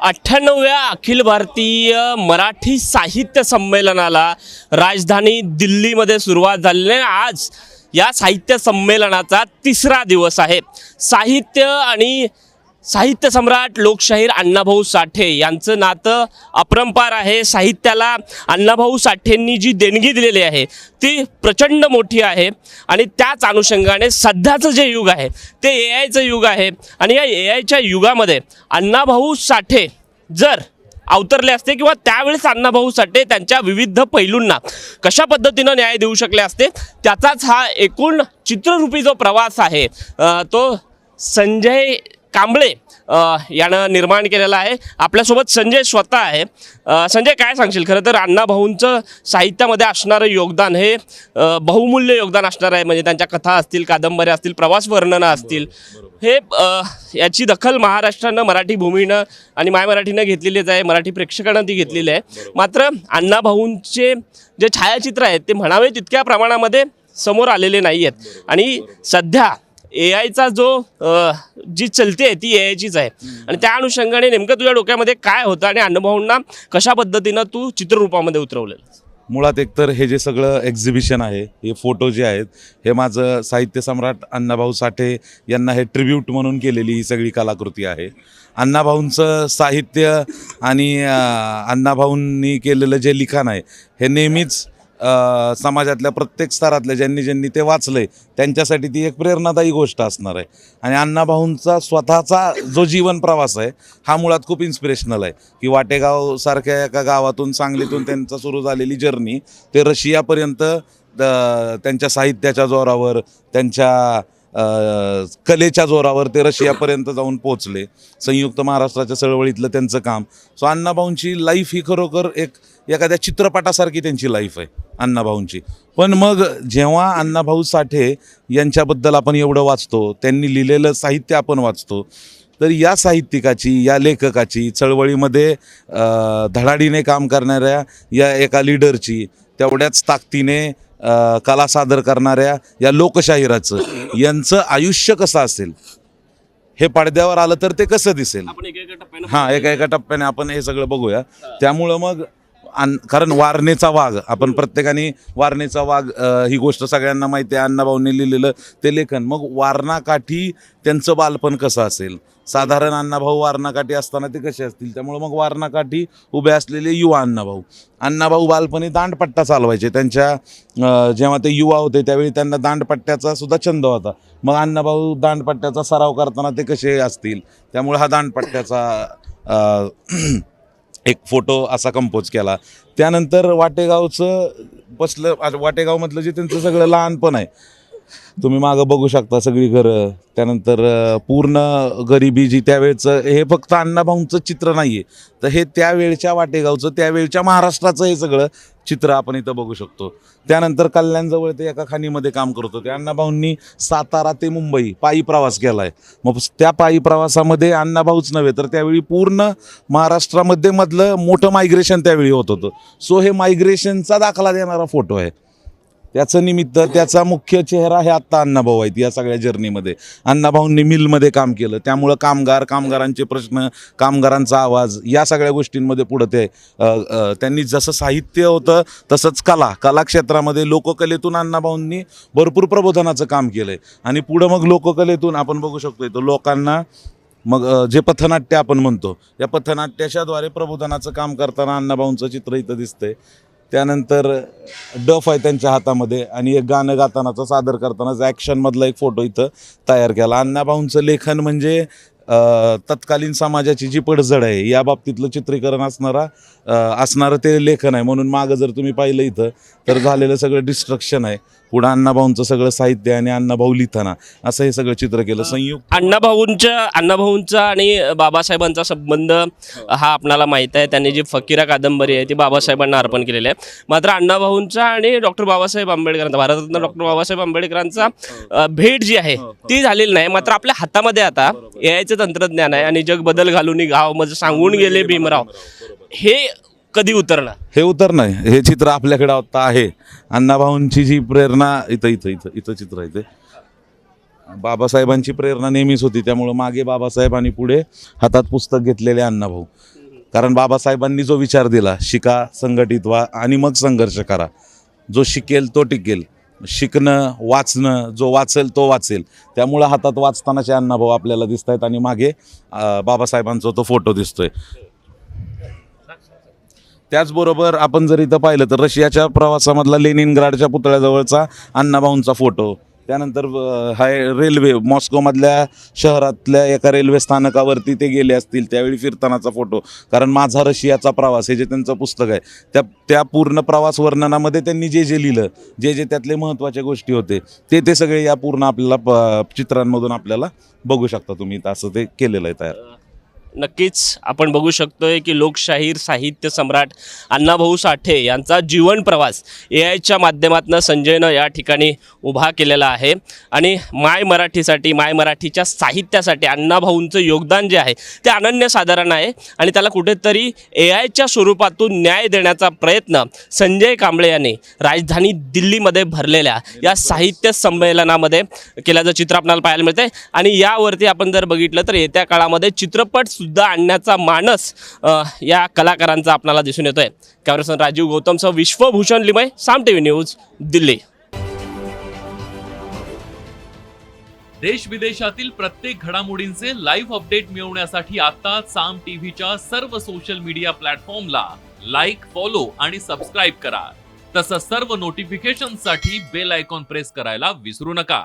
98व्या अखिल भारतीय मराठी साहित्य संमेलनाला राजधानी दिल्लीमध्ये सुरुवात झालेली आहे। आज या साहित्य संमेलनाचा तिसरा दिवस आहे। साहित्य सम्राट लोकशाहीर अण्णाभाऊ साठे यांचं नातं अपरंपार आहे। साहित्याला अण्णाभाऊ साठेंनी जी देणगी दिलेली आहे ती प्रचंड मोठी आहे आणि त्याच अनुषंगाने सध्याचं जे युग आहे ते एआयचं युग आहे आणि या एआयच्या युगामध्ये अण्णाभाऊ साठे जर अवतरले असते किंवा त्यावेळेस अण्णाभाऊ साठे त्यांच्या विविध पैलूंना कशा पद्धतीनं न्याय देऊ शकले असते त्याचाच हा एकूण चित्ररूपी जो प्रवास आहे तो संजय कांबळे यानं निर्माण केलेला आहे। आपल्यासोबत संजय स्वतः आहे। संजय, काय सांगशील? खरं तर अण्णाभाऊंचं साहित्यामध्ये असणारं योगदान हे बहुमूल्य योगदान असणार आहे। म्हणजे त्यांच्या कथा असतील, कादंबऱ्या असतील, प्रवास वर्णनं असतील, हे याची दखल महाराष्ट्रानं, मराठी भूमीनं आणि माय मराठीनं घेतलेलीच आहे। मराठी प्रेक्षकांना ती घेतलेली आहे। मात्र अण्णाभाऊंचे जे छायाचित्र आहेत ते म्हणावे तितक्या प्रमाणामध्ये समोर आलेले नाही आहेत आणि सध्या एआयचा जी चलते आहे ती एआयचीच आहे आणि त्या अनुषंगाने नेमकं तुझ्या डोक्यामध्ये काय होतं आणि अण्णाभाऊंना कशा पद्धतीनं तू चित्ररूपामध्ये उतरवलेलं? मुळात एकतर हे जे सगळं एक्झिबिशन आहे, हे फोटो जे आहेत, हे माझं साहित्य सम्राट अण्णाभाऊ साठे यांना हे ट्रिब्यूट म्हणून केलेली ही सगळी कलाकृती आहे। अण्णाभाऊंचं साहित्य आणि अण्णाभाऊंनी केलेलं जे लिखाण आहे हे नेहमीच समाजातल्या प्रत्येक स्तरातल्या ज्यांनी ते वाचलंय त्यांच्यासाठी ती एक प्रेरणादायी गोष्ट असणार आहे। आणि अण्णाभाऊंचा स्वतःचा जो जीवन प्रवास आहे हा मुळात खूप इन्स्पिरेशनल आहे की वाटेगाव सारख्या एका गावातून, सांगलीतून त्यांचा सुरू झालेली जर्नी ते रशियापर्यंत त्यांच्या साहित्याच्या जोरावर, त्यांच्या कलेच्या जोरावर ते रशियापर्यंत जाऊन पोचले। संयुक्त महाराष्ट्राच्या चळवळीतलं त्यांचं काम। सो अण्णाभाऊंची लाईफ ही खरोखर एखाद्या चित्रपटासारखी त्यांची लाईफ आहे अण्णाभाऊंची। पण मग जेव्हा अण्णाभाऊ साठे यांच्याबद्दल आपण एवढं वाचतो, त्यांनी लिहिलेलं साहित्य आपण वाचतो, तर या साहित्यिकाची, या लेखकाची, चळवळीमध्ये धडाडीने काम करणाऱ्या या एका लीडरची, तेवढ्याच ताकदीने कला सादर करणाऱ्या या लोकशाहीराचं यांचं आयुष्य कसं असेल हे पडद्यावर आलं तर ते कसं दिसेल, एका टप्प्याने आपण हे सगळं बघूया। त्यामुळं मग कारण वारणेचा वाघ, आपण प्रत्येकाने वारणेचा वाघ ही गोष्ट सगळ्यांना माहिती आहे, अण्णाभाऊंनी लिहिलेलं ते लेखन। मग वारणाकाठी त्यांचं बालपण कसं असेल, साधारण अण्णाभाऊ वारणाकाठी असताना ते कसे असतील, त्यामुळं मग वारणाकाठी उभे असलेले युवा अण्णाभाऊ बालपणी दांडपट्टा चालवायचे। त्यांच्या जेव्हा ते युवा होते त्यावेळी त्यांना दांडपट्ट्याचा सुद्धा छंद होता। मग अण्णाभाऊ दांडपट्ट्याचा सराव करताना ते कसे असतील, त्यामुळे हा दांडपट्ट्याचा एक फोटो असा कंपोज केला। त्यानंतर वाटेगावचं वाटेगावमधलं जे त्यांचं सगळं लहानपण आहे तुम्ही मागं बघू शकता, सगळी घरं, त्यानंतर पूर्ण गरिबी जी त्यावेळचं, हे फक्त अण्णाभाऊंचं चित्र नाही आहे, तर हे त्यावेळच्या वाटेगावचं, त्यावेळच्या महाराष्ट्राचं हे सगळं चित्र आपण इथं बघू शकतो। त्यानंतर कल्याणजवळ ते एका खाणीमध्ये काम करत होते। अण्णाभाऊंनी सातारा ते मुंबई पायी प्रवास केला आहे। मग त्या पायी प्रवासामध्ये अण्णाभाऊच नव्हे तर त्यावेळी पूर्ण महाराष्ट्रामध्ये मधलं मोठं मायग्रेशन त्यावेळी होत होतं। सो हे मायग्रेशनचा दाखला देणारा फोटो आहे। त्याचं निमित्त, त्याचा मुख्य चेहरा हे आत्ता अण्णाभाऊ आहेत या सगळ्या जर्नीमध्ये। अण्णाभाऊंनी मिलमध्ये काम केलं, त्यामुळं कामगारांचे प्रश्न, कामगारांचा आवाज, या सगळ्या गोष्टींमध्ये पुढं ते त्यांनी जसं साहित्य होतं तसंच कला क्षेत्रामध्ये लोककलेतून अण्णाभाऊंनी भरपूर प्रबोधनाचं काम केलं आहे। आणि पुढं मग लोककलेतून आपण बघू शकतो तो लोकांना मग जे पथनाट्य आपण म्हणतो, या पथनाट्याच्याद्वारे प्रबोधनाचं काम करताना अण्णाभाऊंचं चित्र इथं दिसतंय। त्यानंतर डफ आहे त्यांच्या हातामध्ये आणि एक गाणं गातानाचं सादर करतानाचा ॲक्शनमधला एक फोटो इथं तयार केला। अण्णाभाऊंचं लेखन म्हणजे तत्कालीन समाजाची जी पडझड आहे या बाबतीतलं चित्रीकरण असणारं ते लेखन आहे। म्हणून मागं जर तुम्ही पाहिलं इथं तर झालेलं सगळं डिस्ट्रक्शन आहे, पुढं अण्णाभाऊंचं सगळं साहित्य आणि अण्णाभाऊ लिहिताना असं हे सगळं चित्र केलं। संयुक्त अण्णाभाऊंचा आणि बाबासाहेबांचा संबंध हा आपणाला माहीत आहे। त्यांनी जी फकीरा कादंबरी आहे ती बाबासाहेबांना अर्पण केलेली आहे। मात्र अण्णाभाऊंचा आणि डॉक्टर बाबासाहेब आंबेडकरांचा, भारतरत्न डॉक्टर बाबासाहेब आंबेडकरांचा भेट जी आहे ती झालेली नाही। मात्र आपल्या हातामध्ये आता एआयचं तंत्रज्ञान आहे आणि जग बदल घालून गाव म्हणजे सांगून गेले भीमराव, हे कधी उतरणार? हे उतरणार, हे चित्र आपल्याकडे आता आहे। अण्णाभाऊंची जी प्रेरणा इथं चित्र आहे ते बाबासाहेबांची प्रेरणा नेहमीच होती, त्यामुळं मागे बाबासाहेब आणि पुढे हातात पुस्तक घेतलेले अण्णाभाऊ. कारण बाबासाहेबांनी जो विचार दिला, शिका, संघटित व्हा आणि मग संघर्ष करा. जो शिकेल तो टिकेल. शिकणं, वाचणं, जो वाचेल तो वाचेल. त्यामुळं हातात वाचतानाचे अण्णाभाऊ आपल्याला दिसत आहेत आणि मागे बाबासाहेबांचा तो फोटो दिसतोय. त्याचबरोबर आपण जर इथं पाहिलं तर रशियाच्या प्रवासामधला लेनिनग्राडच्या पुतळ्याजवळचा अण्णाभाऊंचा फोटो, त्यानंतर हाय रेल्वे मॉस्कोमधल्या शहरातल्या एका रेल्वे स्थानकावरती ते गेले असतील त्यावेळी फिरतानाचा फोटो. कारण माझा रशियाचा प्रवास हे जे त्यांचं पुस्तक आहे त्या पूर्ण प्रवास वर्णनामध्ये त्यांनी जे लिहिलं, जे त्यातले महत्त्वाच्या गोष्टी होते ते सगळे या पूर्ण आपल्याला चित्रांमधून आपल्याला बघू शकता तुम्ही. असं ते केलेलं आहे तयार. नक्कीच आपण बघू शकतोय की लोकशाहीर साहित्य सम्राट अण्णाभाऊ साठे यांचा जीवन प्रवास AIच्या माध्यमातून संजयनं या ठिकाणी उभा केलेला आहे. आणि माय मराठीच्या साहित्यासाठी अण्णाभाऊंचं योगदान जे आहे ते अनन्यसाधारण आहे. आणि त्याला कुठेतरी AIच्या स्वरूपातून न्याय देण्याचा प्रयत्न संजय कांबळे यांनी राजधानी दिल्लीमध्ये भरलेल्या या साहित्य संमेलनामध्ये केल्याचं चित्र आपल्याला पाहायला मिळते. आणि यावरती आपण जर बघितलं तर येत्या काळामध्ये चित्रपट सुद्धा आणण्याचा मानस या कलाकारांचा आपल्याला दिसून येतोय. कॅमेरामन राजीव गौतमसह विश्वभूषण लिमय, साम TV न्यूज, दिल्ली. देश विदेशातील प्रत्येक घडामोडींचे लाईव्ह अपडेट मिळवण्यासाठी आता साम टीव्हीच्या सर्व सोशल मीडिया प्लॅटफॉर्मला लाईक, फॉलो आणि सबस्क्राईब करा. तसंच सर्व नोटिफिकेशनसाठी बेल आयकॉन प्रेस करायला विसरू नका.